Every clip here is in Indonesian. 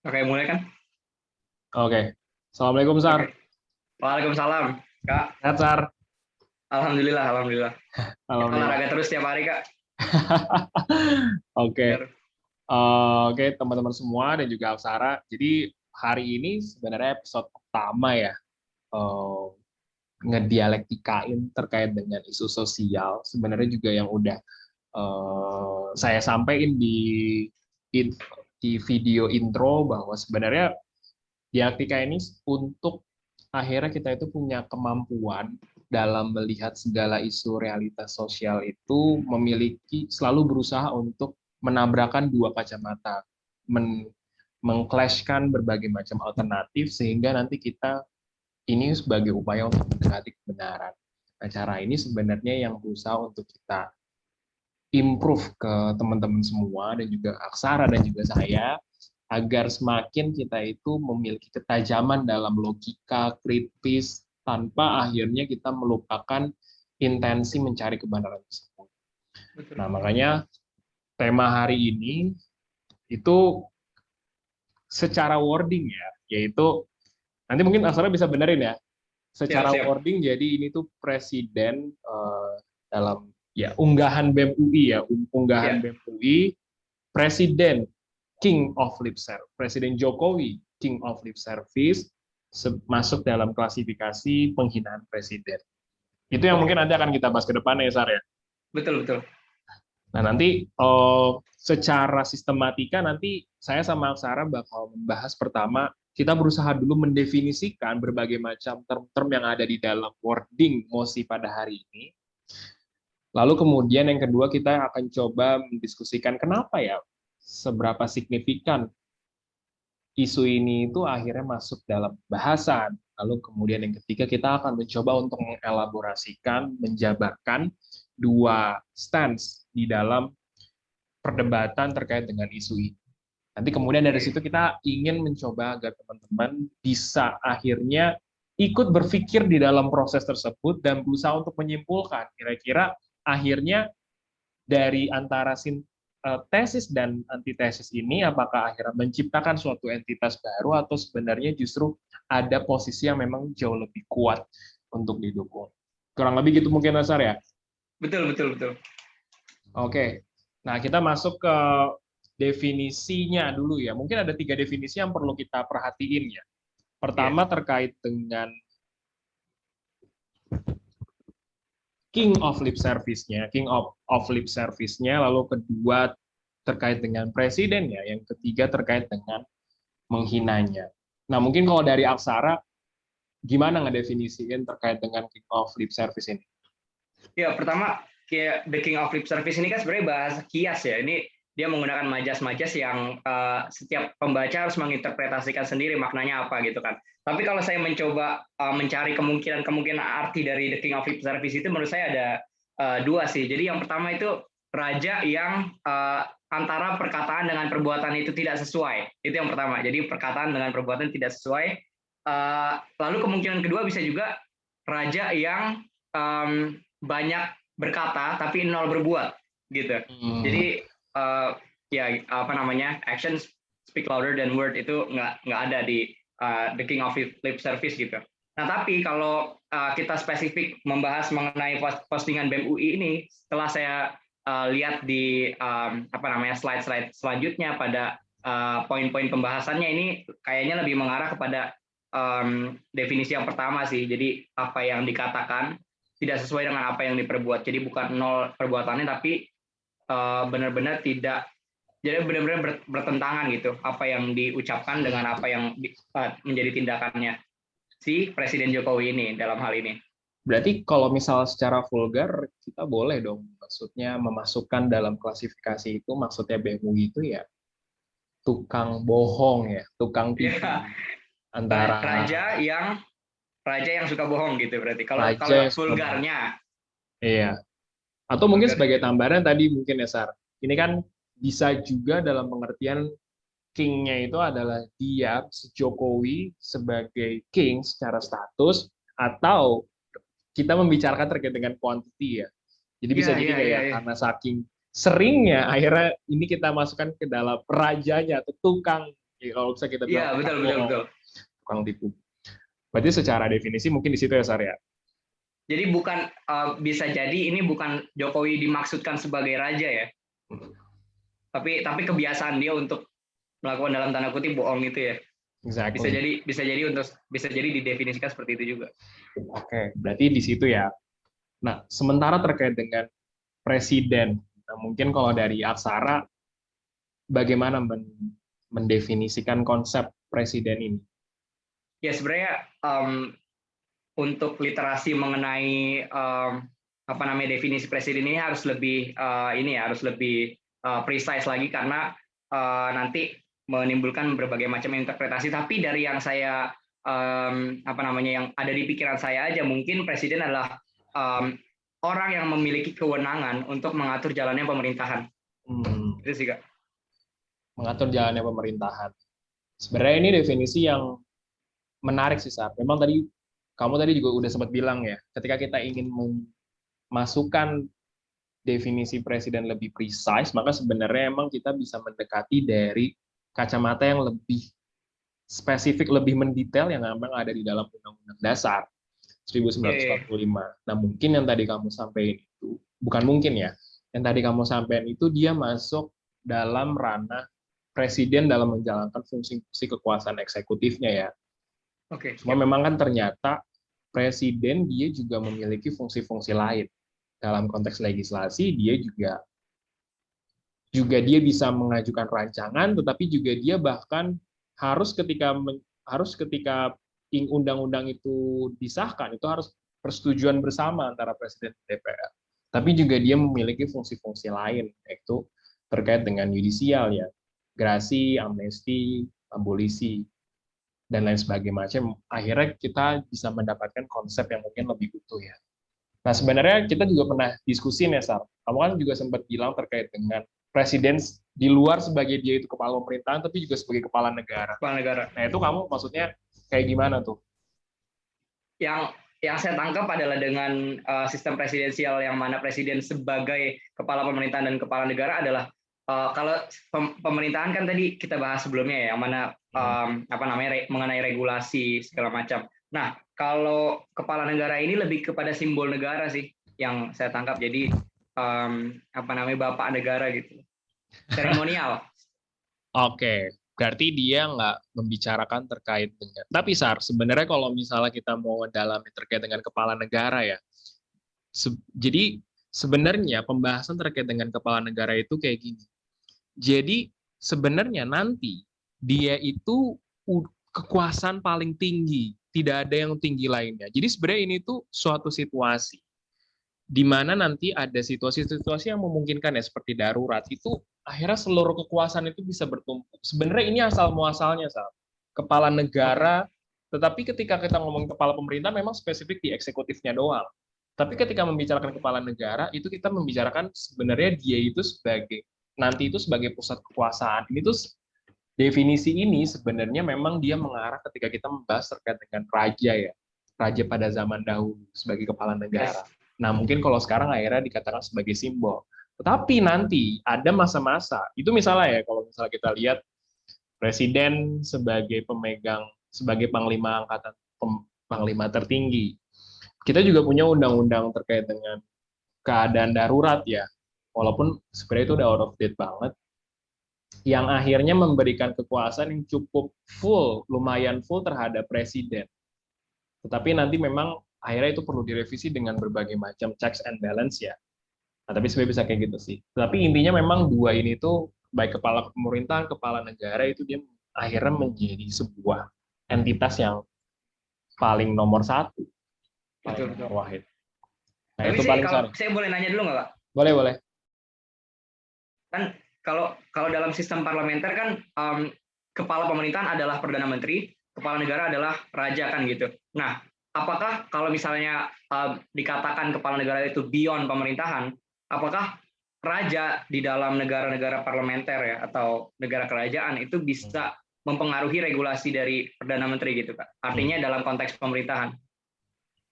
Oke, mulai kan? Oke. Assalamualaikum, Oke. Sar. Waalaikumsalam, Kak. Sehat, Sar? Alhamdulillah, alhamdulillah. Kita Alhamdulillah. olahraga terus tiap hari, Kak. Oke. Biar Oke, teman-teman semua dan juga Aksara. Jadi, hari ini sebenarnya episode pertama ya, eh, ngedialektikain terkait dengan isu sosial. Sebenarnya juga yang udah saya sampaikan in- di video intro bahwa sebenarnya dialektika ini untuk akhirnya kita itu punya kemampuan dalam melihat segala isu realitas sosial itu memiliki selalu berusaha untuk menabrakkan dua kacamata, mengclashkan berbagai macam alternatif sehingga nanti kita ini sebagai upaya untuk mendekati kebenaran. Nah, cara ini sebenarnya yang berusaha untuk kita improve ke teman-teman semua dan juga Aksara dan juga saya agar semakin kita itu memiliki ketajaman dalam logika kritis tanpa akhirnya kita melupakan intensi mencari kebenaran tersebut. betul. Nah, makanya tema hari ini itu secara wording ya, yaitu nanti mungkin Aksara bisa benerin ya. Siap, Secara siap. wording jadi ini tuh presiden dalam ya unggahan BEM UI ya, unggahan Ya, BEM UI presiden King of Lip Service, Presiden Jokowi King of Lip Service masuk dalam klasifikasi penghinaan presiden. Itu yang mungkin oke. nanti akan kita bahas ke depannya ya, Sar ya. Betul, betul. Nah, nanti secara sistematika nanti saya sama Sarah bakal membahas pertama, kita berusaha dulu mendefinisikan berbagai macam term-term yang ada di dalam wording mosi pada hari ini. Lalu kemudian yang kedua kita akan coba mendiskusikan kenapa ya seberapa signifikan isu ini itu akhirnya masuk dalam bahasan. Lalu kemudian yang ketiga kita akan mencoba untuk mengelaborasikan, menjabarkan dua stance di dalam perdebatan terkait dengan isu ini. Nanti kemudian dari Oke. situ kita ingin mencoba agar teman-teman bisa akhirnya ikut berpikir di dalam proses tersebut dan berusaha untuk menyimpulkan kira-kira akhirnya dari antara tesis dan antitesis ini apakah akhirnya menciptakan suatu entitas baru atau sebenarnya justru ada posisi yang memang jauh lebih kuat untuk didukung. Kurang lebih gitu mungkin Nasar ya. Betul, betul, betul. Oke. Nah, kita masuk ke definisinya dulu ya. Mungkin ada 3 definisi yang perlu kita perhatiin ya. Ya. Pertama terkait dengan king of lip service-nya, king of lip service-nya, lalu kedua terkait dengan presiden ya, yang ketiga terkait dengan menghinanya. Nah, mungkin kalau dari Aksara, gimana ngedefinisiin terkait dengan king of lip service ini? Ya, pertama kayak the king of lip service ini kan sebenarnya bahasa kias ya. Ini dia menggunakan majas-majas yang setiap pembaca harus menginterpretasikan sendiri maknanya apa gitu kan. Tapi kalau saya mencoba mencari kemungkinan arti dari the king of lip service itu menurut saya ada dua sih. Jadi yang pertama itu raja yang antara perkataan dengan perbuatan itu tidak sesuai. Itu yang pertama. Jadi perkataan dengan perbuatan tidak sesuai. Lalu kemungkinan kedua bisa juga raja yang banyak berkata tapi nol berbuat gitu. Jadi ya apa namanya, action speak louder than word itu nggak ada di the king of lip service gitu. Nah tapi kalau kita spesifik membahas mengenai postingan BEM UI ini, setelah saya lihat di apa namanya slide-slide selanjutnya pada poin-poin pembahasannya, ini kayaknya lebih mengarah kepada definisi yang pertama sih. Jadi apa yang dikatakan tidak sesuai dengan apa yang diperbuat. Jadi bukan nol perbuatannya, tapi benar-benar tidak, jadi benar-benar bertentangan gitu. Apa yang diucapkan dengan apa yang menjadi tindakannya si Presiden Jokowi ini dalam hal ini. Berarti kalau misal secara vulgar, kita boleh dong, maksudnya memasukkan dalam klasifikasi itu, maksudnya BMUI itu ya tukang bohong ya, tukang tipu Ya, antara raja yang suka bohong gitu berarti. Kalau raja kalau yang suka bohong. vulgarnya, Iya. Atau mungkin vulgar sebagai gitu. tambahan tadi mungkin ya Sar, ini kan bisa juga dalam pengertian king-nya itu adalah dia, si Jokowi sebagai king secara status, atau kita membicarakan terkait dengan quantity ya. Jadi bisa Iya, jadi iya, iya, kayak iya. karena saking seringnya akhirnya ini kita masukkan ke dalam rajanya atau tukang Ya, kalau bisa kita bilang Iya, betul, betul, betul. tukang tipu. Berarti secara definisi mungkin di situ ya, Sar ya? Jadi bukan bisa jadi ini bukan Jokowi dimaksudkan sebagai raja ya, tapi kebiasaan dia untuk melakukan dalam tanda kutip bohong itu ya. Exactly. Bisa jadi didefinisikan seperti itu juga. Oke, berarti di situ ya. Nah, sementara terkait dengan presiden, nah mungkin kalau dari Aksara, bagaimana mendefinisikan konsep presiden ini? Ya sebenarnya untuk literasi mengenai apa namanya definisi presiden ini harus lebih harus lebih precise lagi karena nanti menimbulkan berbagai macam interpretasi. Tapi dari yang saya apa namanya yang ada di pikiran saya aja, mungkin presiden adalah orang yang memiliki kewenangan untuk mengatur jalannya pemerintahan. Itu sih Kak. Mengatur jalannya pemerintahan. Sebenarnya ini definisi yang menarik sih, Sar. Memang kamu tadi juga udah sempat bilang ya, ketika kita ingin memasukkan definisi presiden lebih precise, maka sebenarnya emang kita bisa mendekati dari kacamata yang lebih spesifik, lebih mendetail yang memang ada di dalam Undang-Undang Dasar 1945. Nah, mungkin yang tadi kamu sampaikan itu, bukan mungkin ya, yang tadi kamu sampaikan itu dia masuk dalam ranah presiden dalam menjalankan fungsi-fungsi kekuasaan eksekutifnya ya. Cuma memang kan ternyata presiden dia juga memiliki fungsi-fungsi lain. Dalam konteks legislasi dia juga dia bisa mengajukan rancangan, tetapi juga dia bahkan harus ketika undang-undang itu disahkan itu harus persetujuan bersama antara presiden dan DPR. Tapi juga dia memiliki fungsi-fungsi lain, yaitu terkait dengan yudisial ya, gerasi, amnesti, abolisi, dan lain sebagainya. Akhirnya kita bisa mendapatkan konsep yang mungkin lebih utuh ya. Nah, sebenarnya kita juga pernah diskusi nih, Sar. Kamu kan juga sempat bilang terkait dengan presiden di luar sebagai dia itu kepala pemerintahan, tapi juga sebagai kepala negara. Kepala negara. Nah, itu kamu maksudnya kayak gimana tuh? Yang saya tangkap adalah dengan sistem presidensial yang mana presiden sebagai kepala pemerintahan dan kepala negara adalah kalau pemerintahan kan tadi kita bahas sebelumnya ya, yang mana apa namanya mengenai regulasi segala macam. Nah, kalau kepala negara ini lebih kepada simbol negara sih yang saya tangkap. Jadi apa namanya bapak negara gitu, seremonial. Oke, berarti dia nggak membicarakan terkait dengan. Tapi Sar, sebenarnya kalau misalnya kita mau mendalami terkait dengan kepala negara ya, jadi sebenarnya pembahasan terkait dengan kepala negara itu kayak gini. Jadi sebenarnya nanti dia itu kekuasaan paling tinggi, tidak ada yang tinggi lainnya. Jadi sebenarnya ini tuh suatu situasi di mana nanti ada situasi-situasi yang memungkinkan ya seperti darurat itu akhirnya seluruh kekuasaan itu bisa bertumpuk. Sebenarnya ini asal muasalnya Sal. Kepala negara, tetapi ketika kita ngomong kepala pemerintah memang spesifik di eksekutifnya doang. Tapi ketika membicarakan kepala negara itu kita membicarakan sebenarnya dia itu sebagai pusat kekuasaan. Ini tuh definisi ini sebenarnya memang dia mengarah ketika kita membahas terkait dengan raja ya. Raja pada zaman dahulu sebagai kepala negara. Nah, mungkin kalau sekarang akhirnya dikatakan sebagai simbol. Tetapi nanti ada masa-masa, itu misalnya ya, kalau misalnya kita lihat presiden sebagai sebagai panglima tertinggi. Kita juga punya undang-undang terkait dengan keadaan darurat ya. Walaupun sebenarnya itu udah out of date banget. Yang akhirnya memberikan kekuasaan yang cukup lumayan full terhadap presiden. Tetapi nanti memang akhirnya itu perlu direvisi dengan berbagai macam checks and balance ya. Nah, tapi sebenarnya bisa kayak gitu sih. Tapi intinya memang dua ini tuh, baik kepala pemerintahan, kepala negara itu dia akhirnya menjadi sebuah entitas yang paling nomor satu. Paling nomor wahid. Nah, tapi itu paling kalau saya boleh nanya dulu nggak Pak? Boleh, boleh. Kan kalau dalam sistem parlementer kan kepala pemerintahan adalah Perdana Menteri, kepala negara adalah raja kan gitu. Nah, apakah kalau misalnya dikatakan kepala negara itu beyond pemerintahan, apakah raja di dalam negara-negara parlementer ya atau negara kerajaan itu bisa mempengaruhi regulasi dari Perdana Menteri gitu Kak? Artinya dalam konteks pemerintahan.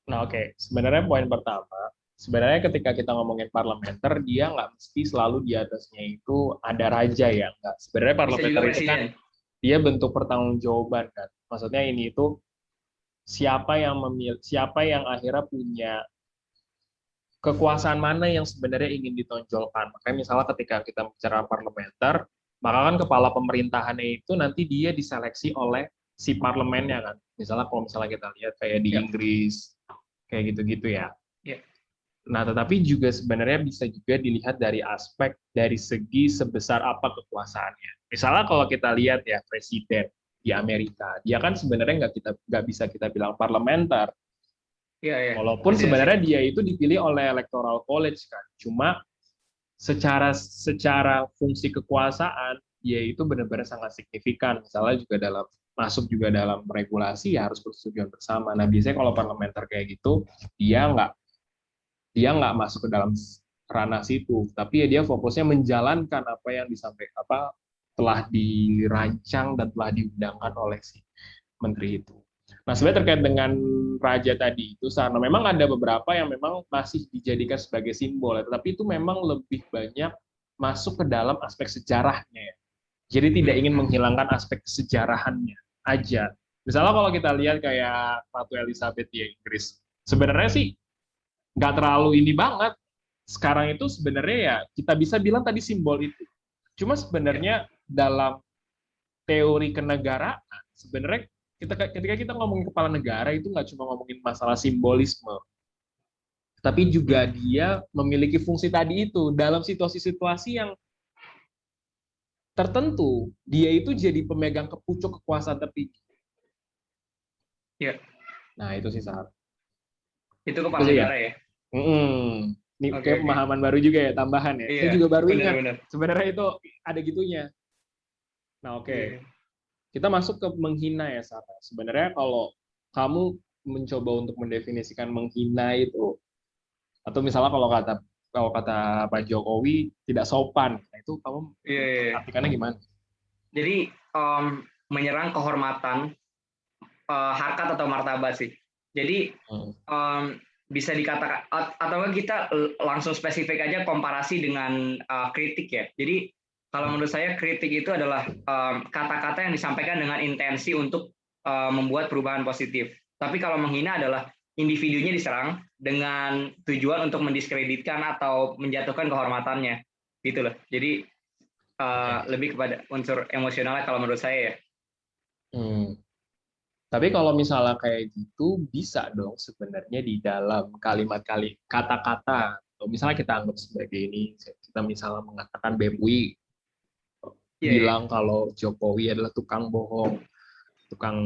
Nah, oke. Sebenarnya poin pertama, sebenarnya ketika kita ngomongin parlementer, dia nggak mesti selalu di atasnya itu ada raja ya. Nggak. Sebenarnya parlementer itu kan dia bentuk pertanggungjawaban kan. Maksudnya ini itu siapa yang akhirnya punya kekuasaan mana yang sebenarnya ingin ditonjolkan. Makanya misalnya ketika kita bicara parlementer, maka kan kepala pemerintahannya itu nanti dia diseleksi oleh si parlemennya kan. Misalnya kalau misalnya kita lihat kayak di Ya, Inggris, kayak gitu-gitu ya. ya, Nah, tetapi juga sebenarnya bisa juga dilihat dari aspek dari segi sebesar apa kekuasaannya. Misalnya kalau kita lihat ya presiden di Amerika, dia kan sebenarnya nggak bisa kita bilang parlementer, ya, ya, walaupun presidensil. sebenarnya dia itu dipilih oleh electoral college kan. Cuma secara fungsi kekuasaan dia itu benar-benar sangat signifikan. Misalnya juga masuk juga dalam regulasi ya harus persetujuan bersama. Nah, biasanya kalau parlementer kayak gitu dia nggak masuk ke dalam ranah situ, tapi ya dia fokusnya menjalankan apa yang disampaikan apa telah dirancang dan telah diundangkan oleh si menteri itu. Nah, sebenarnya terkait dengan raja tadi itu, Sarno, memang ada beberapa yang memang masih dijadikan sebagai simbol, ya, tetapi itu memang lebih banyak masuk ke dalam aspek sejarahnya. Ya. Jadi tidak ingin menghilangkan aspek kesejarahannya aja. Misalnya kalau kita lihat kayak Ratu Elizabeth di Inggris, sebenarnya sih nggak terlalu ini banget. Sekarang itu sebenarnya ya kita bisa bilang tadi simbol itu. Cuma Ya, sebenarnya dalam teori kenegaraan, sebenarnya ketika kita ngomongin kepala negara itu nggak cuma ngomongin masalah simbolisme, tapi juga dia memiliki fungsi tadi itu dalam situasi-situasi yang tertentu, dia itu jadi pemegang kepucuk kekuasaan tertinggi. ya. Nah, itu sih saat. Itu Itu kepala sih ya. negara ya. Ini Oke, kayak oke. pemahaman baru juga ya, tambahan ya. Iya, Saya juga baru ingat, benar-benar. sebenarnya itu ada gitunya. Nah, oke. Iya. Kita masuk ke menghina ya, Sarah. Sebenarnya kalau kamu mencoba untuk mendefinisikan menghina itu, atau misalnya kalau kata Pak Jokowi tidak sopan, nah itu kamu Iya, iya, iya. artikannya gimana? Jadi menyerang kehormatan, harkat atau martabat sih. Jadi Hmm. bisa dikatakan atau kita langsung spesifik aja komparasi dengan kritik ya. Jadi kalau menurut saya kritik itu adalah kata-kata yang disampaikan dengan intensi untuk membuat perubahan positif. Tapi kalau menghina adalah individunya diserang dengan tujuan untuk mendiskreditkan atau menjatuhkan kehormatannya, gitu loh. Jadi Oke. lebih kepada unsur emosionalnya kalau menurut saya ya. Hmm. Tapi kalau misalnya kayak gitu, bisa dong sebenarnya di dalam kalimat-kalimat kata-kata, atau misalnya kita anggap sebagai ini, kita misalnya mengatakan BEM UI Iya, iya. bilang kalau Jokowi adalah tukang bohong, tukang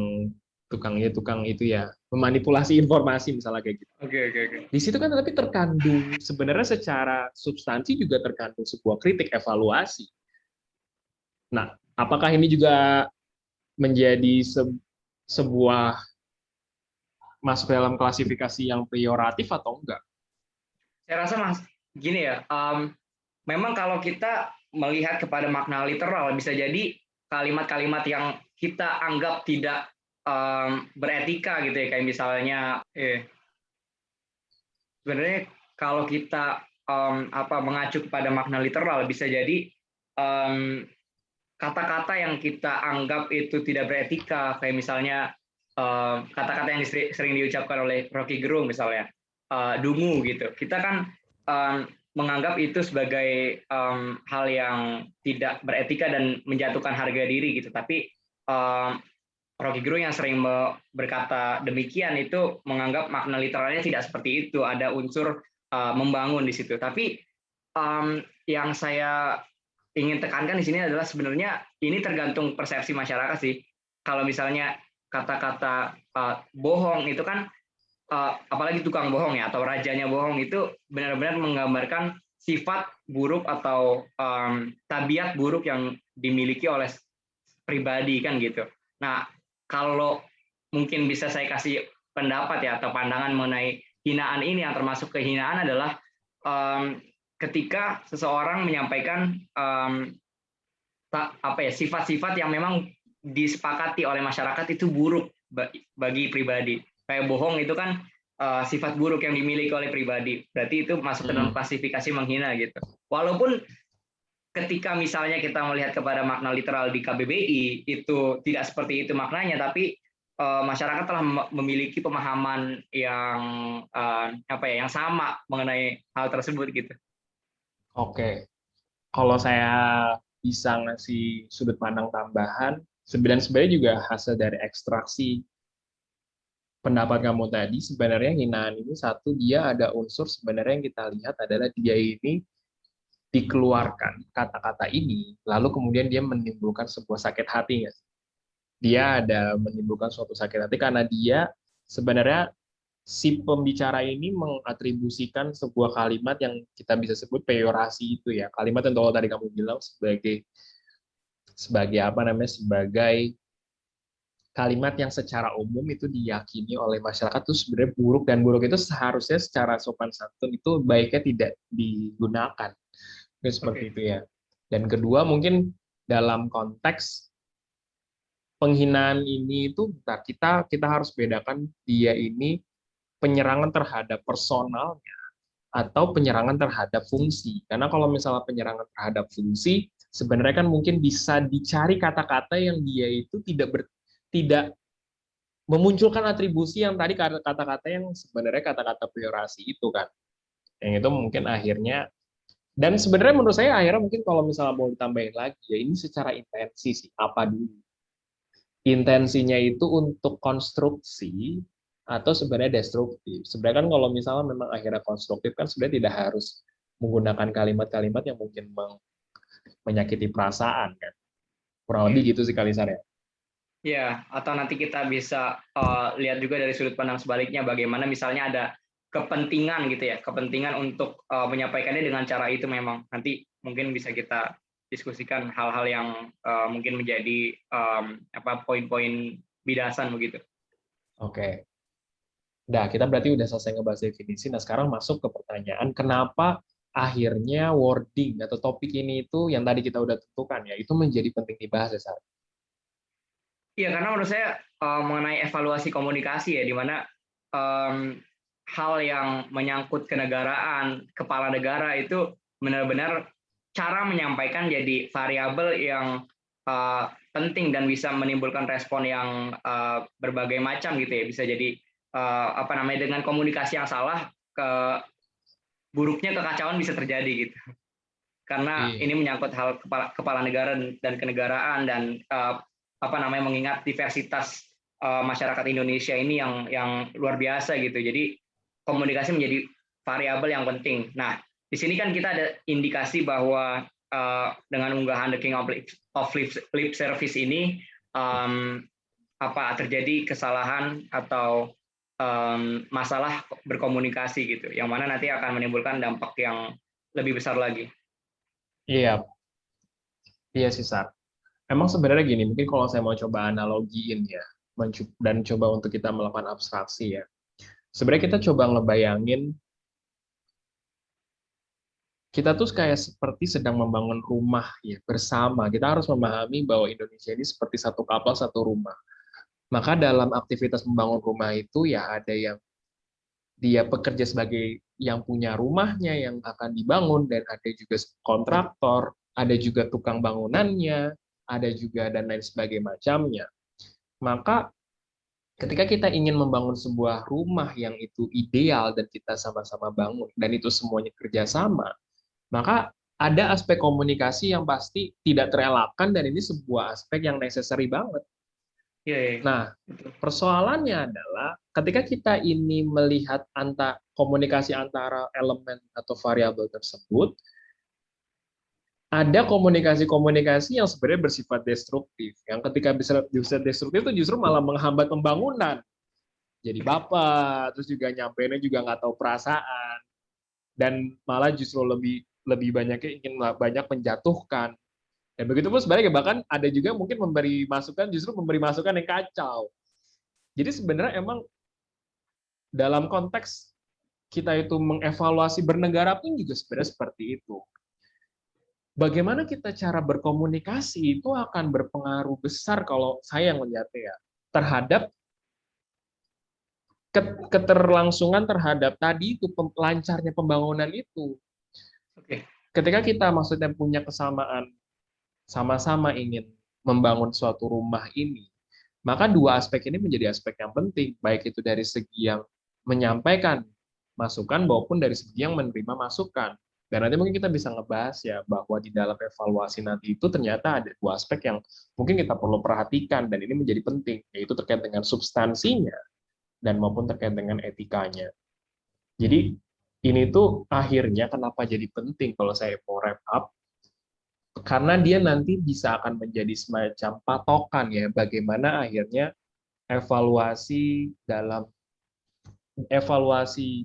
tukang itu ya, memanipulasi informasi misalnya kayak gitu. Oke, oke, oke. Di situ kan tapi terkandung sebenarnya secara substansi juga terkandung sebuah kritik evaluasi. Nah, apakah ini juga menjadi sebuah masuk dalam klasifikasi yang peyoratif atau enggak? Saya rasa mas gini ya, memang kalau kita melihat kepada makna literal bisa jadi kalimat-kalimat yang kita anggap tidak beretika gitu ya, kayak misalnya sebenarnya kalau kita mengacu kepada makna literal bisa jadi kata-kata yang kita anggap itu tidak beretika, kayak misalnya kata-kata yang sering diucapkan oleh Rocky Gerung misalnya, dungu gitu. Kita kan menganggap itu sebagai hal yang tidak beretika dan menjatuhkan harga diri gitu. Tapi Rocky Gerung yang sering berkata demikian itu menganggap makna literalnya tidak seperti itu. Ada unsur membangun di situ. Tapi yang saya ingin tekankan di sini adalah sebenarnya ini tergantung persepsi masyarakat sih. Kalau misalnya kata-kata bohong itu kan apalagi tukang bohong ya atau rajanya bohong itu benar-benar menggambarkan sifat buruk atau tabiat buruk yang dimiliki oleh pribadi kan gitu. Nah, kalau mungkin bisa saya kasih pendapat ya atau pandangan mengenai hinaan ini yang termasuk kehinaan adalah ketika seseorang menyampaikan sifat-sifat yang memang disepakati oleh masyarakat itu buruk bagi pribadi. Kayak bohong itu kan sifat buruk yang dimiliki oleh pribadi. Berarti itu masuk ke dalam klasifikasi menghina gitu. Walaupun ketika misalnya kita melihat kepada makna literal di KBBI itu tidak seperti itu maknanya, tapi masyarakat telah memiliki pemahaman yang yang sama mengenai hal tersebut gitu. Oke, kalau saya bisa ngasih sudut pandang tambahan, sebenarnya juga hasil dari ekstraksi pendapat kamu tadi, sebenarnya hinaan ini satu, dia ada unsur sebenarnya yang kita lihat adalah dia ini dikeluarkan kata-kata ini, lalu kemudian dia menimbulkan sebuah sakit hati, nggak sih? Dia ada menimbulkan suatu sakit hati karena dia sebenarnya si pembicara ini mengatribusikan sebuah kalimat yang kita bisa sebut peyorasi itu ya, kalimat yang kalau tadi kamu bilang sebagai sebagai apa namanya, sebagai kalimat yang secara umum itu diyakini oleh masyarakat itu sebenarnya buruk, dan buruk itu seharusnya secara sopan santun itu baiknya tidak digunakan. Itu seperti Oke. itu ya. Dan kedua mungkin dalam konteks penghinaan ini itu kita harus bedakan dia ini penyerangan terhadap personalnya atau penyerangan terhadap fungsi. Karena kalau misalnya penyerangan terhadap fungsi, sebenarnya kan mungkin bisa dicari kata-kata yang dia itu tidak memunculkan atribusi yang tadi kata-kata yang sebenarnya kata-kata peyorasi itu kan. Yang itu mungkin akhirnya, dan sebenarnya menurut saya akhirnya mungkin kalau misalnya mau ditambahin lagi, ya ini secara intensi sih, apa dulu. Intensinya itu untuk konstruksi atau sebenarnya destruktif. Sebenarnya kan kalau misalnya memang akhirnya konstruktif kan sebenarnya tidak harus menggunakan kalimat-kalimat yang mungkin menyakiti perasaan kan. Kurang Oke. lebih gitu sih Kalisar ya. Ya, atau nanti kita bisa lihat juga dari sudut pandang sebaliknya, bagaimana misalnya ada kepentingan gitu ya, kepentingan untuk menyampaikannya dengan cara itu, memang nanti mungkin bisa kita diskusikan hal-hal yang mungkin menjadi poin-poin bidasan begitu. Oke. Nah, kita berarti udah selesai ngebahas definisi. Nah, sekarang masuk ke pertanyaan, kenapa akhirnya wording atau topik ini itu yang tadi kita udah tentukan ya, itu menjadi penting dibahas ya, Sar? Iya, karena menurut saya mengenai evaluasi komunikasi ya, di mana hal yang menyangkut kenegaraan, kepala negara itu benar-benar cara menyampaikan jadi variabel yang penting dan bisa menimbulkan respon yang berbagai macam gitu ya. Bisa jadi dengan komunikasi yang salah, buruknya kekacauan bisa terjadi gitu. Karena Iya. ini menyangkut hal kepala negara dan kenegaraan dan mengingat diversitas masyarakat Indonesia ini yang luar biasa gitu. Jadi komunikasi menjadi variabel yang penting. Nah, di sini kan kita ada indikasi bahwa dengan unggahan The King of Lip Service ini terjadi kesalahan atau masalah berkomunikasi gitu, yang mana nanti akan menimbulkan dampak yang lebih besar lagi. Iya, iya sih, Sar. Emang sebenarnya gini, mungkin kalau saya mau coba analogiin ya, dan coba untuk kita melakukan abstraksi ya. Sebenarnya kita coba ngebayangin, kita tuh kayak seperti sedang membangun rumah ya bersama. Kita harus memahami bahwa Indonesia ini seperti satu kapal, satu rumah. Maka dalam aktivitas membangun rumah itu ya ada yang dia bekerja sebagai yang punya rumahnya yang akan dibangun, dan ada juga kontraktor, ada juga tukang bangunannya, ada juga dan lain sebagainya macamnya. Maka ketika kita ingin membangun sebuah rumah yang itu ideal dan kita sama-sama bangun dan itu semuanya kerjasama, maka ada aspek komunikasi yang pasti tidak terelakkan, dan ini sebuah aspek yang necessary banget. Iya, iya. Nah, Betul. persoalannya adalah ketika kita ini melihat komunikasi antara elemen atau variabel tersebut, ada komunikasi-komunikasi yang sebenarnya bersifat destruktif. Yang ketika bisa destruktif itu justru malah menghambat pembangunan. Jadi bapak, terus juga nyampeinnya juga nggak tahu perasaan, dan malah justru lebih lebih banyaknya ingin banyak menjatuhkan. Dan begitu pun sebenarnya bahkan ada juga mungkin justru memberi masukan yang kacau. Jadi sebenarnya emang dalam konteks kita itu mengevaluasi bernegara pun juga sebenarnya seperti itu. Bagaimana kita cara berkomunikasi itu akan berpengaruh besar kalau saya melihatnya ya, terhadap keterlangsungan terhadap tadi itu lancarnya pembangunan itu. Oke. ketika kita maksudnya punya kesamaan, sama-sama ingin membangun suatu rumah ini, maka dua aspek ini menjadi aspek yang penting, baik itu dari segi yang menyampaikan masukan maupun dari segi yang menerima masukan. Dan nanti mungkin kita bisa ngebahas ya bahwa di dalam evaluasi nanti itu ternyata ada dua aspek yang mungkin kita perlu perhatikan dan ini menjadi penting, yaitu terkait dengan substansinya dan maupun terkait dengan etikanya. Jadi ini tuh akhirnya kenapa jadi penting kalau saya mau wrap up, karena dia nanti bisa akan menjadi semacam patokan ya bagaimana akhirnya evaluasi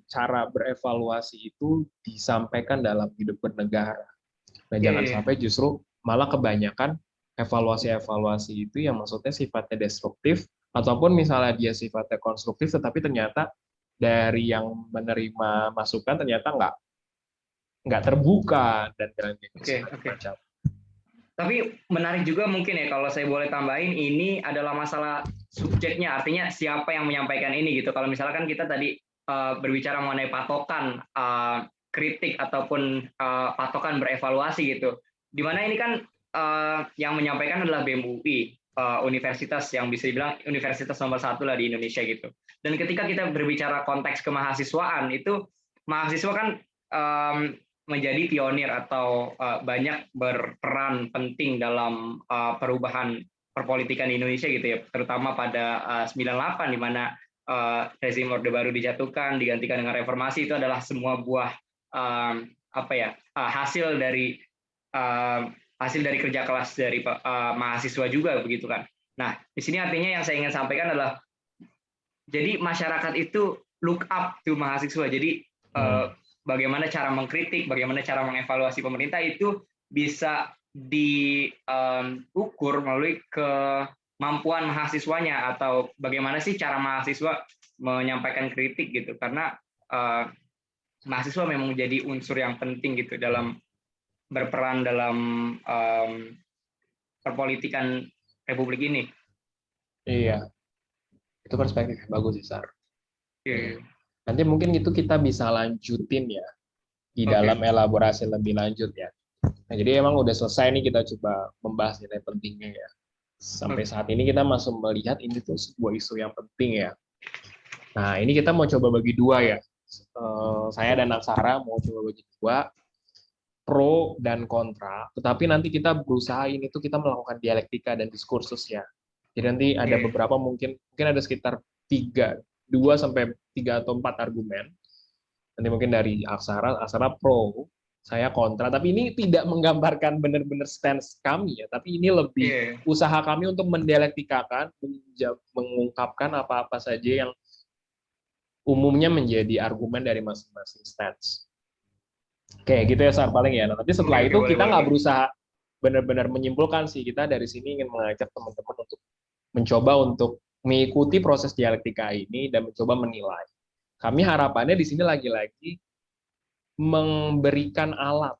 cara berevaluasi itu disampaikan dalam hidup bernegara. Nah, Iya, jangan iya. sampai justru malah kebanyakan evaluasi-evaluasi itu yang maksudnya sifatnya destruktif ataupun misalnya dia sifatnya konstruktif tetapi ternyata dari yang menerima masukan ternyata nggak terbuka dan lain-lain Oke, segala oke. macam. Tapi menarik juga mungkin ya kalau saya boleh tambahin, ini adalah masalah subjeknya, artinya siapa yang menyampaikan ini gitu. Kalau misalkan kita tadi berbicara mengenai patokan kritik ataupun patokan berevaluasi gitu, di mana ini kan yang menyampaikan adalah BEM UI, universitas yang bisa dibilang universitas nomor satu lah di Indonesia gitu. Dan ketika kita berbicara konteks kemahasiswaan itu, mahasiswa kan menjadi pionir atau banyak berperan penting dalam perubahan perpolitikan di Indonesia gitu ya, terutama pada 98 di mana rezim Orde Baru dijatuhkan digantikan dengan reformasi. Itu adalah semua buah apa ya, hasil dari kerja keras dari mahasiswa juga begitu kan. Nah, di sini artinya yang saya ingin sampaikan adalah jadi masyarakat itu look up to mahasiswa. Jadi bagaimana cara mengkritik, bagaimana cara mengevaluasi pemerintah itu bisa diukur melalui kemampuan mahasiswanya atau bagaimana sih cara mahasiswa menyampaikan kritik gitu. Karena mahasiswa memang menjadi unsur yang penting gitu dalam berperan dalam perpolitikan Republik ini. Iya, itu perspektif yang bagus sih, Sar. Oke. Nanti mungkin itu kita bisa lanjutin ya di dalam Oke. elaborasi lebih lanjut ya. Nah, jadi emang udah selesai nih kita coba membahas nilai pentingnya ya. Sampai saat ini kita masih melihat ini tuh sebuah isu yang penting ya. Nah, ini kita mau coba bagi dua ya. Saya dan Aksara mau coba bagi dua, pro dan kontra. Tetapi nanti kita berusaha ini tuh kita melakukan dialektika dan diskursus ya. Jadi nanti ada Oke. beberapa mungkin ada sekitar 2 sampai 3 atau 4 argumen. Nanti mungkin dari Aksara pro, saya kontra. Tapi ini tidak menggambarkan benar-benar stance kami ya, tapi ini lebih Oke. usaha kami untuk mendialektikakan, mengungkapkan apa-apa saja yang umumnya menjadi argumen dari masing-masing stance. Kayak gitu ya, Sar, paling ya. Nah, nanti Oke, setelah oke, itu boleh, kita boleh, nggak boleh. berusaha benar-benar menyimpulkan sih. Kita dari sini ingin mengajak teman-teman untuk mencoba untuk mengikuti proses dialektika ini dan mencoba menilai. Kami harapannya di sini lagi-lagi memberikan alat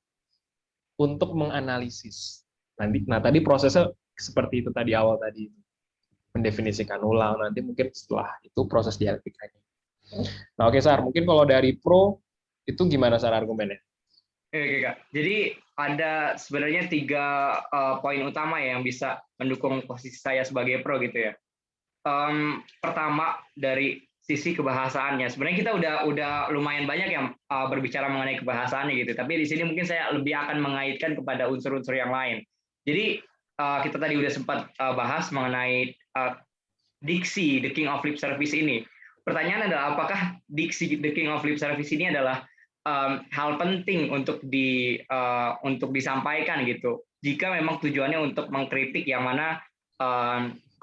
untuk menganalisis. Nah, tadi prosesnya seperti itu tadi awal tadi, mendefinisikan ulang. Nanti mungkin setelah itu proses dialektikanya. Nah, oke, Sar, mungkin kalau dari pro itu gimana, Sar, argumennya? Oke, Kak. Jadi ada sebenarnya 3 poin utama ya yang bisa mendukung posisi saya sebagai pro gitu ya. Pertama dari sisi kebahasaannya. Sebenarnya kita udah lumayan banyak yang berbicara mengenai kebahasaannya gitu. Tapi di sini mungkin saya lebih akan mengaitkan kepada unsur-unsur yang lain. Jadi kita tadi udah sempat bahas mengenai diksi The King of Lip Service ini. Pertanyaan adalah apakah diksi The King of Lip Service ini adalah hal penting untuk disampaikan gitu. Jika memang tujuannya untuk mengkritik yang mana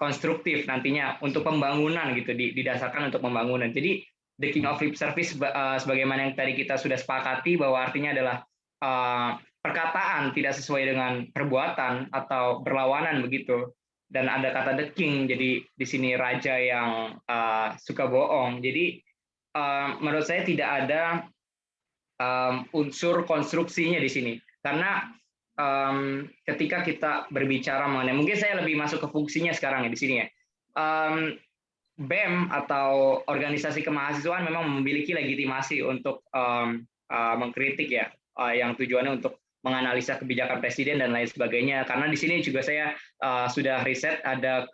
konstruktif nantinya untuk pembangunan gitu, didasarkan untuk pembangunan. Jadi the king of lip service sebagaimana yang tadi kita sudah sepakati bahwa artinya adalah perkataan tidak sesuai dengan perbuatan atau berlawanan begitu. Dan ada kata the king, jadi di sini raja yang suka bohong. Jadi menurut saya tidak ada unsur konstruksinya di sini. Karena ketika kita berbicara mengenai, mungkin saya lebih masuk ke fungsinya sekarang ya di sini ya. BEM atau organisasi kemahasiswaan memang memiliki legitimasi untuk mengkritik ya, yang tujuannya untuk menganalisa kebijakan presiden dan lain sebagainya. Karena di sini juga saya sudah riset, ada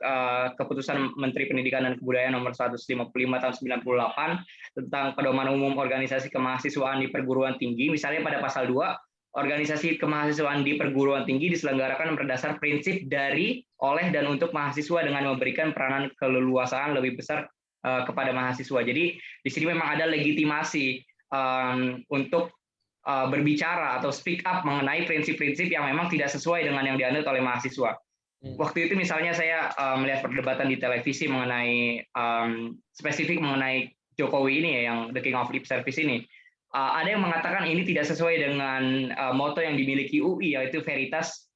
keputusan Menteri Pendidikan dan Kebudayaan nomor 155 tahun 98 tentang pedoman umum organisasi kemahasiswaan di perguruan tinggi. Misalnya pada pasal 2, organisasi kemahasiswaan di perguruan tinggi diselenggarakan berdasar prinsip dari, oleh, dan untuk mahasiswa dengan memberikan peranan keleluasaan lebih besar kepada mahasiswa. Jadi di sini memang ada legitimasi untuk berbicara atau speak up mengenai prinsip-prinsip yang memang tidak sesuai dengan yang dianut oleh mahasiswa. Waktu itu misalnya saya melihat perdebatan di televisi mengenai spesifik mengenai Jokowi ini ya, yang The King of Lip Service ini. Ada yang mengatakan ini tidak sesuai dengan moto yang dimiliki UI, yaitu Veritas,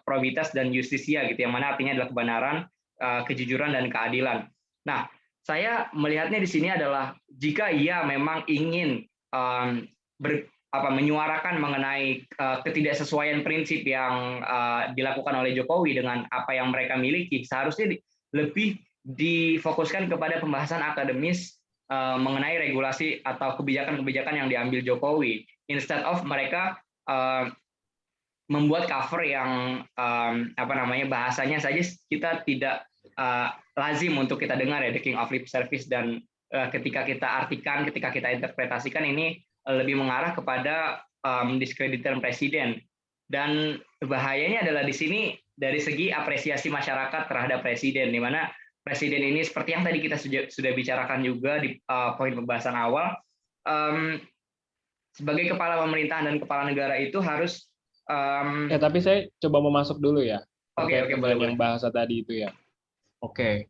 Probitas, dan Justisia gitu, yang mana artinya adalah kebenaran, kejujuran, dan keadilan. Nah, saya melihatnya di sini adalah jika ia memang ingin menyuarakan mengenai ketidaksesuaian prinsip yang dilakukan oleh Jokowi dengan apa yang mereka miliki, seharusnya lebih difokuskan kepada pembahasan akademis mengenai regulasi atau kebijakan-kebijakan yang diambil Jokowi, instead of mereka membuat cover yang bahasanya saja kita tidak lazim untuk kita dengar ya, The King of Lip Service, dan ketika kita artikan, ketika kita interpretasikan, ini lebih mengarah kepada diskreditkan presiden. Dan bahayanya adalah di sini dari segi apresiasi masyarakat terhadap presiden, di mana presiden ini seperti yang tadi kita sudah bicarakan juga di poin pembahasan awal, sebagai kepala pemerintahan dan kepala negara itu harus tapi saya coba mau masuk dulu ya. Oke, boleh. Yang bahasa tadi itu ya. Oke.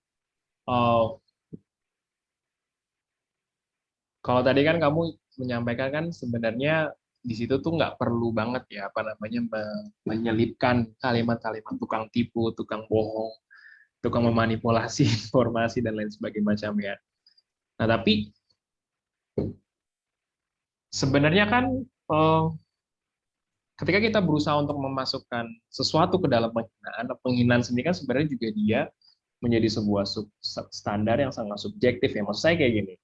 Kalau tadi kan kamu menyampaikan kan sebenarnya di situ tuh nggak perlu banget ya menyelipkan kalimat-kalimat tukang tipu, tukang bohong, tukang memanipulasi informasi dan lain sebagainya macam ya. Nah tapi sebenarnya kan ketika kita berusaha untuk memasukkan sesuatu ke dalam penghinaan sendiri kan sebenarnya juga dia menjadi sebuah standar yang sangat subjektif ya. Maksud saya kayak gini.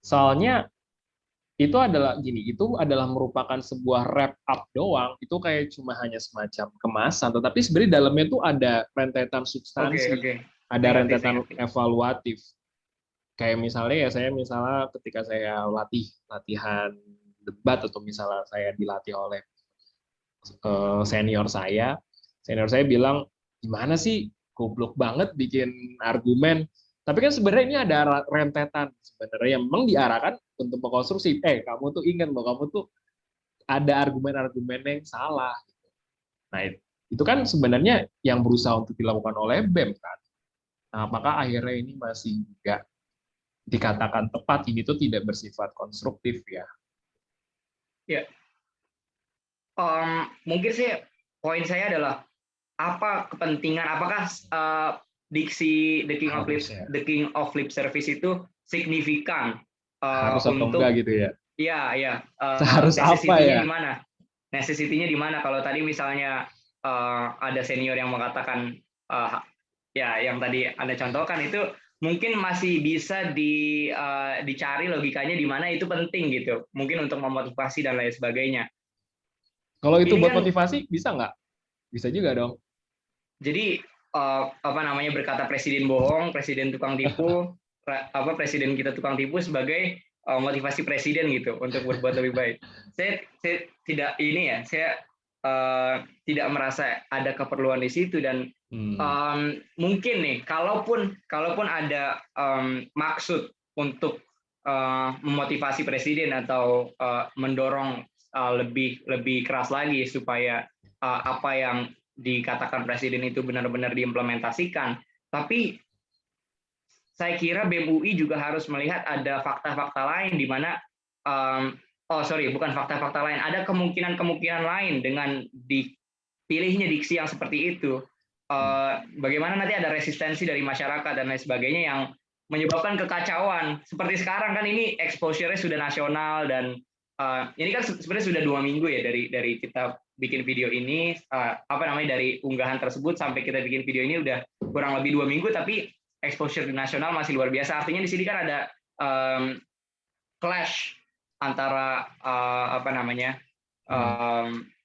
Soalnya itu adalah merupakan sebuah wrap up doang, itu kayak cuma hanya semacam kemasan, tetapi sebenarnya dalamnya tuh ada rentetan substansi, ada rentetan evaluatif. Kayak misalnya ya saya ketika saya latihan debat atau misalnya saya dilatih oleh senior saya bilang gimana sih goblok banget bikin argumen. Tapi kan sebenarnya ini ada rentetan sebenarnya yang memang diarahkan untuk mengkonstruksi. Kamu tuh ingat bahwa kamu tuh ada argumen-argumen yang salah. Nah, itu kan sebenarnya yang berusaha untuk dilakukan oleh BEM kan. Nah, apakah akhirnya ini masih nggak dikatakan tepat, ini tuh tidak bersifat konstruktif ya? Ya, mungkin sih poin saya adalah apa kepentingan, apakah diksi The King of Lip Service itu signifikan harus atau enggak gitu ya? Iya. Harus apa ya? Necessity-nya di mana? Kalau tadi misalnya ada senior yang mengatakan ya yang tadi Anda contohkan itu mungkin masih bisa dicari logikanya di mana itu penting gitu. Mungkin untuk memotivasi dan lain sebagainya. Kalau itu buat motivasi bisa nggak? Bisa juga dong. Jadi berkata presiden bohong, presiden tukang tipu, presiden kita tukang tipu sebagai motivasi presiden gitu untuk berbuat lebih baik. Saya tidak saya tidak merasa ada keperluan di situ, dan mungkin nih kalaupun ada maksud untuk memotivasi presiden atau mendorong lebih keras lagi supaya apa yang dikatakan presiden itu benar-benar diimplementasikan. Tapi saya kira BEM UI juga harus melihat ada fakta-fakta lain di mana bukan fakta-fakta lain, ada kemungkinan lain dengan dipilihnya diksi yang seperti itu. Bagaimana nanti ada resistensi dari masyarakat dan lain sebagainya yang menyebabkan kekacauan. Seperti sekarang kan ini exposure-nya sudah nasional, dan ini kan sebenarnya sudah 2 minggu ya dari kita bikin video ini, dari unggahan tersebut sampai kita bikin video ini udah kurang lebih 2 minggu, tapi exposure nasional masih luar biasa. Artinya di sini kan ada clash antara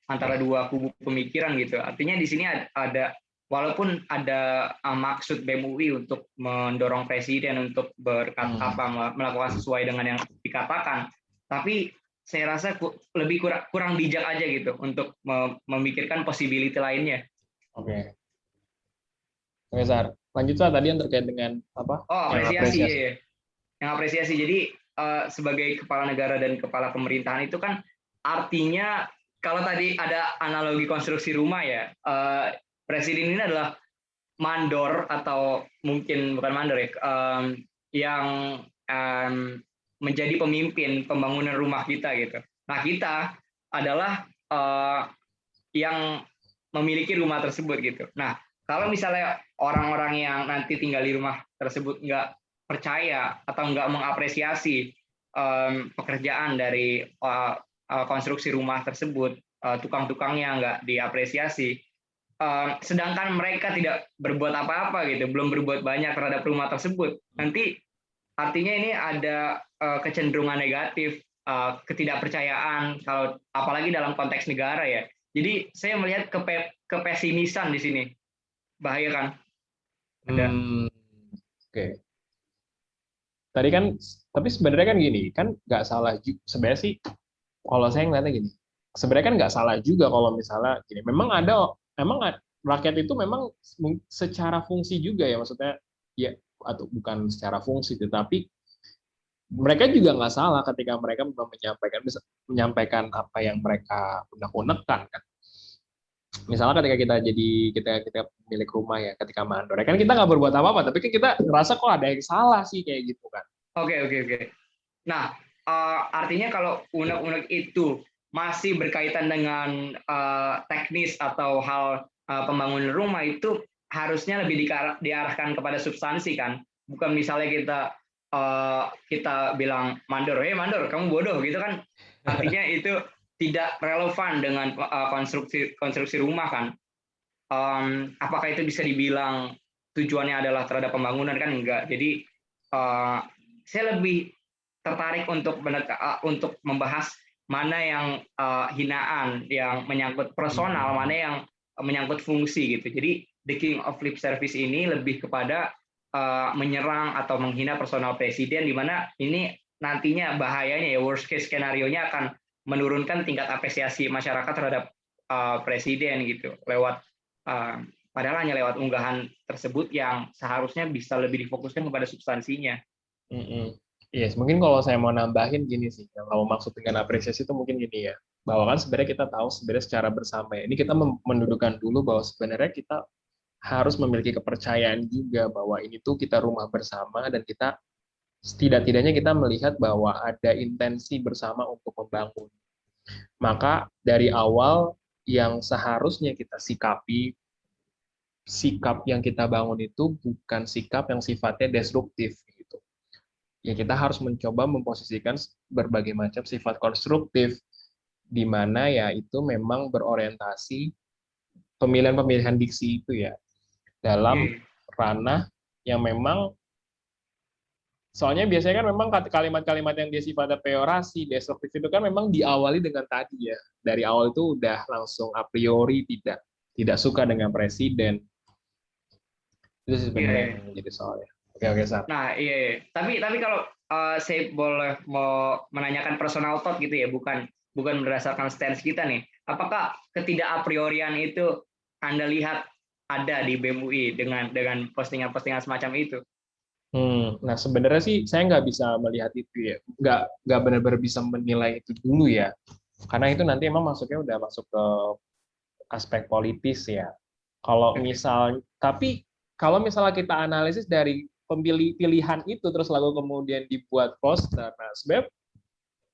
antara dua kubu pemikiran gitu. Artinya di sini ada walaupun ada maksud BEM UI untuk mendorong presiden untuk melakukan sesuai dengan yang dikatakan, tapi saya rasa lebih kurang bijak aja gitu untuk memikirkan possibility lainnya. Oke. Oke, Sar. Lanjut, Sar, tadi yang terkait dengan apa? Oh, Yang apresiasi apresiasi. ya. Yang apresiasi. Jadi sebagai kepala negara dan kepala pemerintahan itu kan artinya kalau tadi ada analogi konstruksi rumah ya, presiden ini adalah mandor atau mungkin bukan mandor ya, yang menjadi pemimpin pembangunan rumah kita gitu. Nah, kita adalah yang memiliki rumah tersebut gitu. Nah, kalau misalnya orang-orang yang nanti tinggal di rumah tersebut nggak percaya atau nggak mengapresiasi pekerjaan dari konstruksi rumah tersebut, tukang-tukangnya nggak diapresiasi, sedangkan mereka tidak berbuat apa-apa gitu, belum berbuat banyak terhadap rumah tersebut, nanti artinya ini ada kecenderungan negatif, ketidakpercayaan, kalau apalagi dalam konteks negara ya. Jadi saya melihat kepesimisan di sini, bahaya kan? Ada. Oke. Tadi kan, tapi sebenarnya kan gini, kan nggak salah juga. Sebenarnya sih, kalau saya ngeliatnya gini, sebenarnya kan nggak salah juga kalau misalnya gini. Memang rakyat itu memang secara fungsi juga ya, maksudnya ya, atau bukan secara fungsi, tetapi mereka juga nggak salah ketika mereka menyampaikan apa yang mereka unek-unekkan kan. Misalnya ketika kita milik rumah ya, ketika mandor, ya kan kita nggak berbuat apa-apa, tapi kan kita ngerasa kok ada yang salah sih kayak gitu kan. Oke. Nah, artinya kalau unek-unek itu masih berkaitan dengan teknis atau hal pembangunan rumah, itu harusnya lebih diarahkan kepada substansi kan, bukan misalnya kita bilang mandor, mandor kamu bodoh gitu kan, artinya itu tidak relevan dengan konstruksi rumah kan. Apakah itu bisa dibilang tujuannya adalah terhadap pembangunan kan, enggak. Jadi saya lebih tertarik untuk membahas mana yang hinaan, yang menyangkut personal, mana yang menyangkut fungsi gitu. Jadi the king of lip service ini lebih kepada menyerang atau menghina personal presiden, di mana ini nantinya bahayanya ya, worst case skenario-nya akan menurunkan tingkat apresiasi masyarakat terhadap presiden gitu, lewat padahal hanya lewat unggahan tersebut yang seharusnya bisa lebih difokuskan kepada substansinya. Yes, mungkin kalau saya mau nambahin gini sih, kalau maksud dengan apresiasi itu mungkin gini ya, bahwa kan sebenarnya kita tahu sebenarnya secara bersama ya, ini kita mendudukan dulu bahwa sebenarnya kita harus memiliki kepercayaan juga bahwa ini tuh kita rumah bersama dan kita setidak-tidaknya kita melihat bahwa ada intensi bersama untuk membangun. Maka dari awal yang seharusnya kita sikapi, sikap yang kita bangun itu bukan sikap yang sifatnya destruktif gitu. Ya kita harus mencoba memposisikan berbagai macam sifat konstruktif di mana ya itu memang berorientasi pemilihan-pemilihan diksi itu ya dalam ranah yang memang, soalnya biasanya kan memang kalimat-kalimat yang dia sifatnya peorasi, destruktif itu kan memang diawali dengan tadi ya. Dari awal itu udah langsung a priori tidak suka dengan presiden. Itu sih sebenarnya yang jadi soalnya. Oke, Sar. Nah, iya. Tapi kalau saya boleh mau menanyakan personal thought gitu ya, bukan berdasarkan stance kita nih. Apakah ketidak a priorian itu Anda lihat ada di BEM UI dengan postingan-postingan semacam itu? Nah sebenarnya sih saya nggak bisa melihat itu ya, nggak benar-benar bisa menilai itu dulu ya, karena itu nanti emang masuknya udah masuk ke aspek politis ya. Tapi kalau misalnya kita analisis dari pilihan itu terus lalu kemudian dibuat poster, nah sebenarnya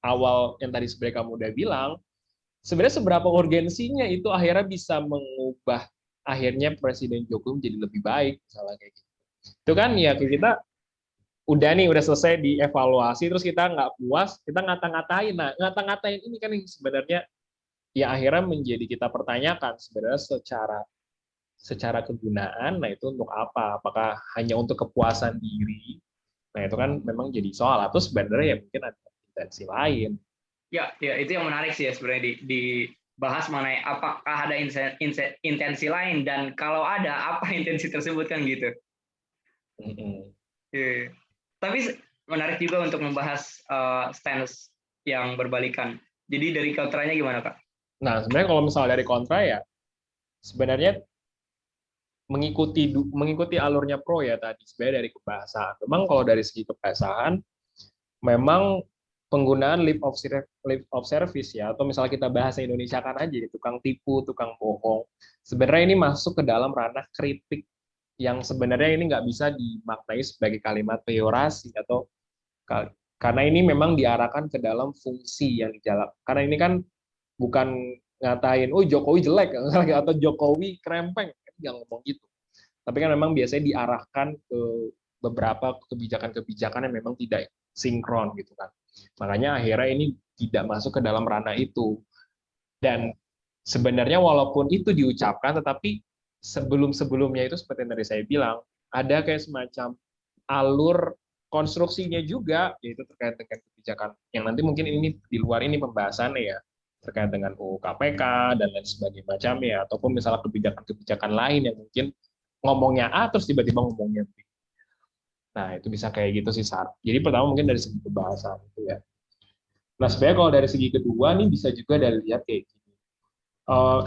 awal yang tadi sebenarnya kamu udah bilang, sebenarnya seberapa urgensinya itu akhirnya bisa mengubah akhirnya Presiden Jokowi menjadi lebih baik, misalnya kayak gitu. Itu kan ya kita udah selesai dievaluasi, terus kita nggak puas, kita ngata-ngatain. Nah, ngata-ngatain ini kan yang sebenarnya ya akhirnya menjadi kita pertanyakan sebenarnya secara kegunaan, nah itu untuk apa? Apakah hanya untuk kepuasan diri? Nah itu kan memang jadi soal, atau sebenarnya ya mungkin ada intensi lain. Ya, itu yang menarik sih ya sebenarnya di bahas mengenai apakah ada intensi lain dan kalau ada apa intensi tersebut kan gitu. Iya. Tapi menarik juga untuk membahas stance yang berbalikan. Jadi dari kontranya gimana, Kak? Nah, sebenarnya kalau misalnya dari kontra ya, sebenarnya mengikuti alurnya pro ya tadi, sebenarnya dari kebahasaan. Memang kalau dari segi kebahasaan, memang penggunaan lip of service ya, atau misalnya kita bahasa Indonesia kan aja, tukang tipu, tukang bohong. Sebenarnya ini masuk ke dalam ranah kritik yang sebenarnya ini nggak bisa dimaknai sebagai kalimat peyorasi atau karena ini memang diarahkan ke dalam fungsi yang dijalankan. Karena ini kan bukan ngatain, oh Jokowi jelek atau Jokowi krempeng, nggak ngomong gitu. Tapi kan memang biasanya diarahkan ke beberapa kebijakan-kebijakan yang memang tidak sinkron gitu kan. Makanya akhirnya ini tidak masuk ke dalam ranah itu. Dan sebenarnya walaupun itu diucapkan, tetapi sebelum-sebelumnya itu seperti yang tadi saya bilang, ada kayak semacam alur konstruksinya juga, yaitu terkait dengan kebijakan yang nanti mungkin ini di luar ini pembahasannya ya, terkait dengan UU KPK dan lain sebagainya macamnya, ataupun misalnya kebijakan-kebijakan lain yang mungkin ngomongnya A terus tiba-tiba ngomongnya B. Nah, itu bisa kayak gitu sih, Sar. Jadi pertama mungkin dari segi pembahasan itu ya. Nah, sebenarnya kalau dari segi kedua nih bisa juga dari lihat kayak gini.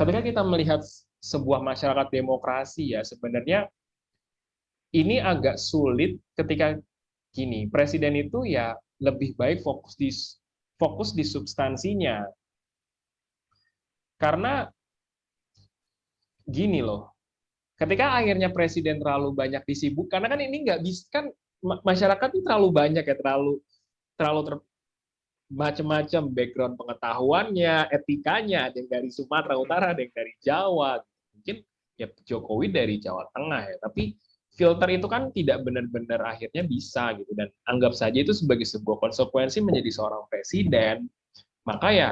Ketika kita melihat sebuah masyarakat demokrasi ya, sebenarnya ini agak sulit ketika gini, presiden itu ya lebih baik fokus di substansinya. Karena gini loh, ketika akhirnya presiden terlalu banyak disibuk, karena kan ini nggak bisa kan masyarakat ini terlalu banyak ya, terlalu macam-macam background pengetahuannya, etikanya, ada yang dari Sumatera Utara, ada yang dari Jawa, mungkin ya Jokowi dari Jawa Tengah ya, tapi filter itu kan tidak benar-benar akhirnya bisa gitu, dan anggap saja itu sebagai sebuah konsekuensi menjadi seorang presiden, maka ya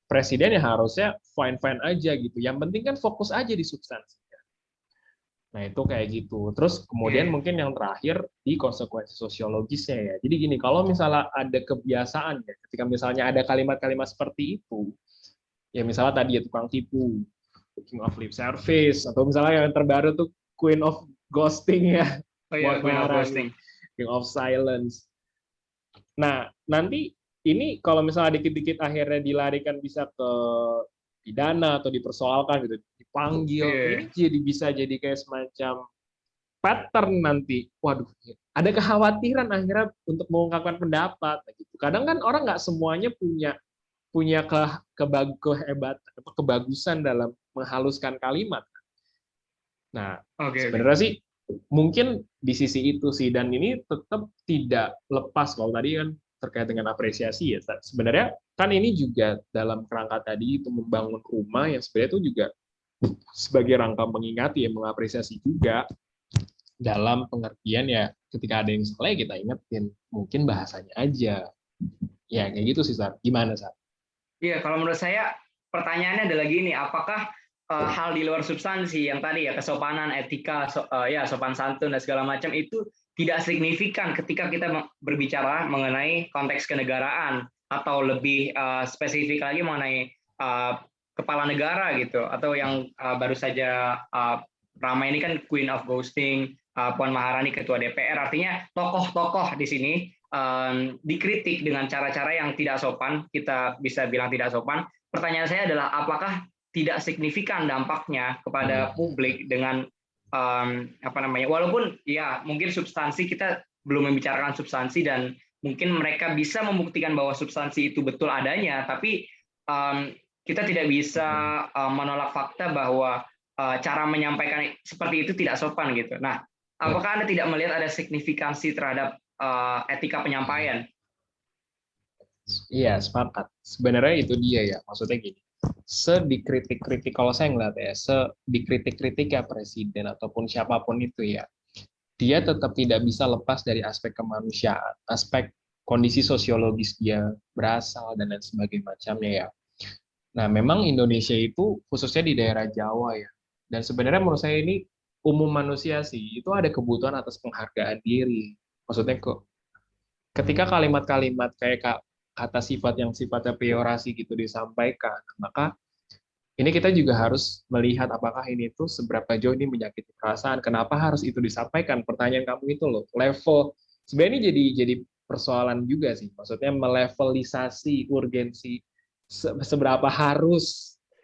presiden ya harusnya fine-fine aja gitu, yang penting kan fokus aja di substansi. Nah, itu kayak gitu. Terus kemudian Iya. mungkin yang terakhir di konsekuensi sosiologisnya ya. Jadi gini, kalau misalnya ada kebiasaan ya, ketika misalnya ada kalimat-kalimat seperti itu, ya misalnya tadi ya tukang tipu, king of lip service, atau misalnya yang terbaru tuh queen of ghosting ya, Oh iya, Puan Queen of Maharani, Ghosting. king of silence. Nah, nanti ini kalau misalnya dikit-dikit akhirnya dilarikan bisa ke pidana atau dipersoalkan gitu, dipanggil, Iya. ini jadi bisa jadi kayak semacam pattern nanti. Waduh, ada kekhawatiran akhirnya untuk mengungkapkan pendapat. Gitu. Kadang kan orang nggak semuanya punya punya kebagusan dalam menghaluskan kalimat. Nah, Oke, oke. sebenarnya sih mungkin di sisi itu sih, dan ini tetap tidak lepas kalau tadi kan terkait dengan apresiasi ya. Sebenarnya kan ini juga dalam kerangka tadi itu membangun rumah yang sebenarnya itu juga sebagai rangka mengingati ya, mengapresiasi juga dalam pengertian ya ketika ada yang salah ya kita ingetin, mungkin bahasanya aja ya kayak gitu sih, Sar. Gimana, Sar? Iya, kalau menurut saya pertanyaannya adalah gini, apakah hal di luar substansi yang tadi ya kesopanan, etika, ya sopan santun dan segala macam itu tidak signifikan ketika kita berbicara mengenai konteks kenegaraan atau lebih spesifik lagi mengenai kepala negara gitu, atau yang baru saja ramai ini kan Queen of Ghosting, Puan Maharani ketua DPR, artinya tokoh-tokoh di sini dikritik dengan cara-cara yang tidak sopan, kita bisa bilang tidak sopan. Pertanyaan saya adalah apakah tidak signifikan dampaknya kepada publik dengan apa namanya? Walaupun ya mungkin substansi kita belum membicarakan substansi dan mungkin mereka bisa membuktikan bahwa substansi itu betul adanya, tapi kita tidak bisa menolak fakta bahwa cara menyampaikan seperti itu tidak sopan gitu. Nah, apakah Anda tidak melihat ada signifikansi terhadap etika penyampaian? Iya, sepakat. Sebenarnya itu dia ya, maksudnya gini. Sedikritik-kritik, kalau saya ngeliat ya, sedikritik-kritik ya presiden ataupun siapapun itu ya, dia tetap tidak bisa lepas dari aspek kemanusiaan, aspek kondisi sosiologis dia berasal dan lain sebagainya macamnya ya. Nah, memang Indonesia itu khususnya di daerah Jawa ya. Dan sebenarnya menurut saya ini umum manusia sih, itu ada kebutuhan atas penghargaan diri. Maksudnya ketika kalimat-kalimat kayak kata sifat yang sifatnya peyorasi gitu disampaikan, maka ini kita juga harus melihat apakah ini tuh seberapa jauh ini menyakiti perasaan. Kenapa harus itu disampaikan? Pertanyaan kamu itu loh, level. Sebenarnya ini jadi persoalan juga sih. Maksudnya melevelisasi urgensi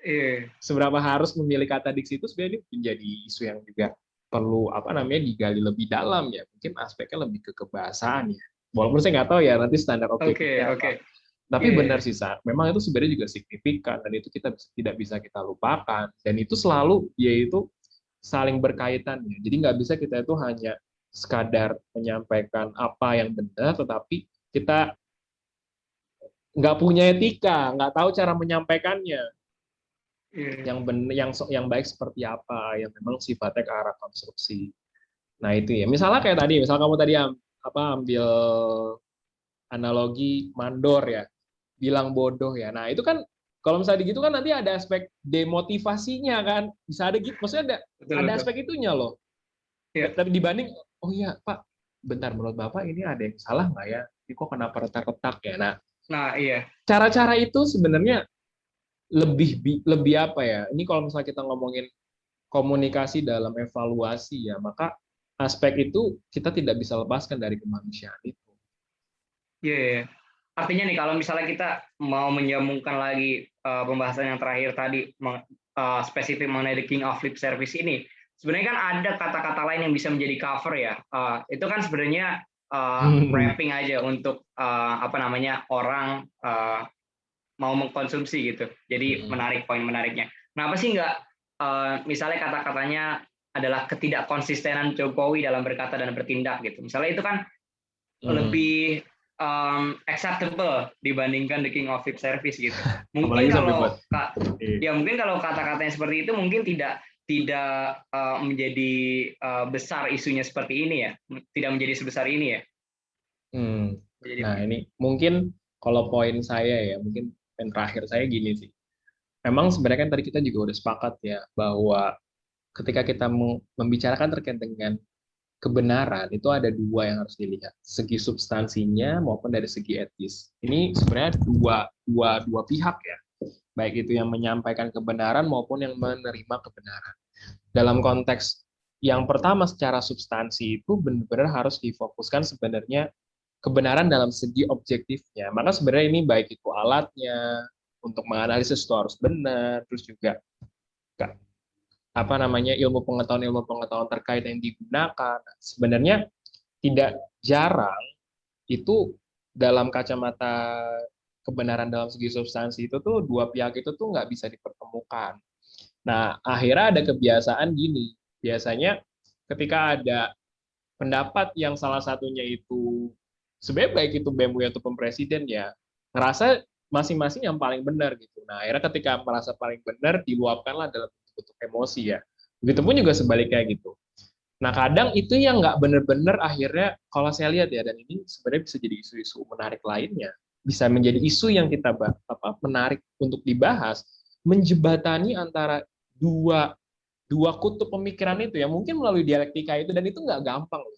Iya. seberapa harus memilih kata diksi itu sebenarnya ini menjadi isu yang juga perlu apa namanya digali lebih dalam ya. Mungkin aspeknya lebih ke kebahasaan ya. Walaupun saya nggak tahu ya nanti standar Oke, objektifnya apa. oke. Tapi Iya, benar iya. sih, Sa. Memang itu sebenarnya juga signifikan dan itu kita tidak bisa kita lupakan. Dan itu selalu yaitu saling berkaitan ya. Jadi nggak bisa kita itu hanya sekadar menyampaikan apa yang benar, tetapi kita nggak punya etika, nggak tahu cara menyampaikannya. Iya. Yang benar, yang baik seperti apa, yang memang sifatnya ke arah konstruksi. Nah itu ya. Misalnya kayak tadi, misal kamu tadi ambil analogi mandor ya, bilang bodoh ya. Nah, itu kan kalau misalnya gitu kan nanti ada aspek demotivasinya kan. Bisa ada gitu, maksudnya Betul, ada betul. aspek itunya loh. Iya. Tapi dibanding oh iya, Pak, bentar menurut Bapak ini ada yang salah nggak ya? Ini kok kenapa retak-retak ya? Nah, Nah, iya. cara-cara itu sebenarnya lebih apa ya? Ini kalau misalnya kita ngomongin komunikasi dalam evaluasi ya, maka aspek itu kita tidak bisa lepaskan dari kemanusiaan itu. Iya, iya. Artinya nih kalau misalnya kita mau menyambungkan lagi pembahasan yang terakhir tadi spesifik mengenai The King of Lip Service ini, sebenarnya kan ada kata-kata lain yang bisa menjadi cover ya. Itu kan sebenarnya wrapping aja untuk apa namanya orang mau mengkonsumsi gitu. Jadi menarik poin menariknya. Kenapa sih nggak misalnya kata-katanya adalah ketidakkonsistenan Jokowi dalam berkata dan bertindak gitu. Misalnya itu kan lebih acceptable dibandingkan The King of Lip Service gitu. Mungkin Apalagi sampai buat kalau ya mungkin kalau kata-katanya seperti itu mungkin tidak tidak menjadi besar isunya seperti ini ya, tidak menjadi sebesar ini ya. Jadi Nah, begitu. ini mungkin kalau poin saya ya, mungkin poin terakhir saya gini sih. Memang sebenarnya kan tadi kita juga udah sepakat ya bahwa ketika kita membicarakan terkait dengan kebenaran itu ada dua yang harus dilihat, segi substansinya maupun dari segi etis. Ini sebenarnya dua pihak ya, baik itu yang menyampaikan kebenaran maupun yang menerima kebenaran. Dalam konteks yang pertama secara substansi itu benar-benar harus difokuskan sebenarnya kebenaran dalam segi objektifnya. Maka sebenarnya ini baik itu alatnya untuk menganalisis itu harus benar, terus juga apa namanya ilmu pengetahuan terkait yang digunakan. Sebenarnya tidak jarang itu dalam kacamata kebenaran dalam segi substansi itu tuh dua pihak itu tuh nggak bisa dipertemukan. Nah, akhirnya ada kebiasaan gini. Biasanya ketika ada pendapat yang salah satunya itu sebenarnya baik itu BEM UI ataupun presiden ya ngerasa masing-masing yang paling benar gitu. Nah, akhirnya ketika merasa paling benar diluapkanlah dalam bentuk emosi ya. Begitupun juga sebaliknya gitu. Nah, kadang itu yang nggak benar-benar akhirnya kalau saya lihat ya dan ini sebenarnya bisa jadi isu-isu menarik lainnya. Bisa menjadi isu yang kita menarik untuk dibahas, menjebatani antara dua dua kutub pemikiran itu ya mungkin melalui dialektika itu dan itu nggak gampang loh.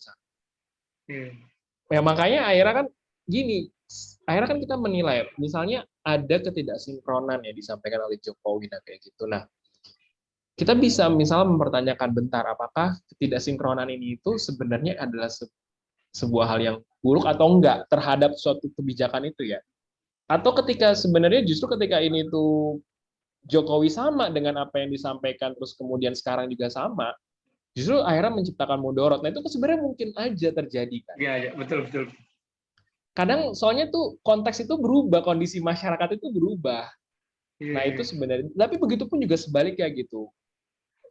Ya makanya akhirnya kan gini, akhirnya kan kita menilai misalnya ada ketidaksinkronan ya disampaikan oleh Jokowi nah kayak gitu. Nah, kita bisa misalnya mempertanyakan bentar apakah ketidaksinkronan ini itu sebenarnya adalah sebuah hal yang buruk atau enggak terhadap suatu kebijakan itu ya. Atau ketika sebenarnya justru ketika ini tuh Jokowi sama dengan apa yang disampaikan terus kemudian sekarang juga sama, justru akhirnya menciptakan mudorot. Nah, itu sebenarnya mungkin aja terjadi kan. Ya, ya, betul, betul. Kadang soalnya tuh konteks itu berubah, kondisi masyarakat itu berubah. Nah, itu Iya, sebenarnya tapi begitu pun juga sebaliknya gitu.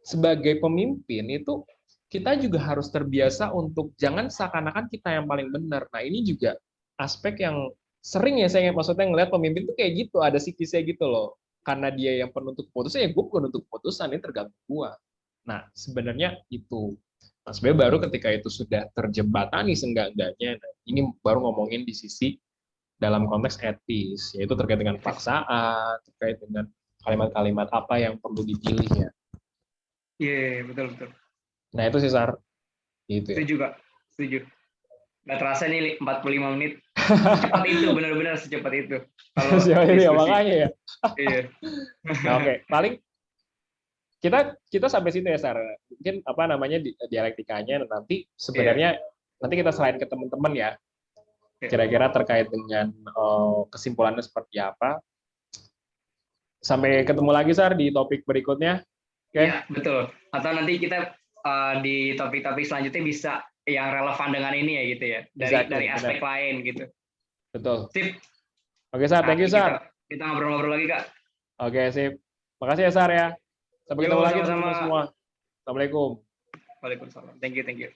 Sebagai pemimpin itu kita juga harus terbiasa untuk jangan seakan-akan kita yang paling benar. Nah, ini juga aspek yang sering ya saya maksudnya ngelihat pemimpin tuh kayak gitu, ada sikisnya gitu loh. Karena dia yang penuntut keputusan, ya gue penuntut keputusan, ini tergantung gue. Nah, sebenarnya itu. Nah, sebenarnya baru ketika itu sudah terjembatani seenggak-enggaknya, nah, ini baru ngomongin di sisi dalam konteks etis, yaitu terkait dengan paksaan, terkait dengan kalimat-kalimat apa yang perlu dipilih ya. iya, betul, betul. Nah, itu sih, Sar. Gitu ya. Setuju, Kak. Setuju. Nggak terasa nih 45 menit. Secepat itu, benar-benar secepat itu. Kalau Siapa ini ya, diskusi. makanya ya. Iya. Nah, oke. Paling kita sampai situ ya, Sar. Mungkin apa namanya dialektikanya nanti sebenarnya nanti kita selain ke teman-teman ya. Kira-kira terkait dengan kesimpulannya seperti apa. Sampai ketemu lagi, Sar, di topik berikutnya. Oke? Iya, betul. Atau nanti kita di topik-topik selanjutnya bisa yang relevan dengan ini ya gitu ya. Dari aspek lain gitu. Betul. Sip. Oke, Sar. Thank you, Sar. Kita ngobrol-ngobrol lagi, Kak. Oke, sip. Makasih ya, Sar ya. Sampai ketemu lagi Sama-sama. teman-teman semua. Assalamualaikum. Waalaikumsalam. Thank you.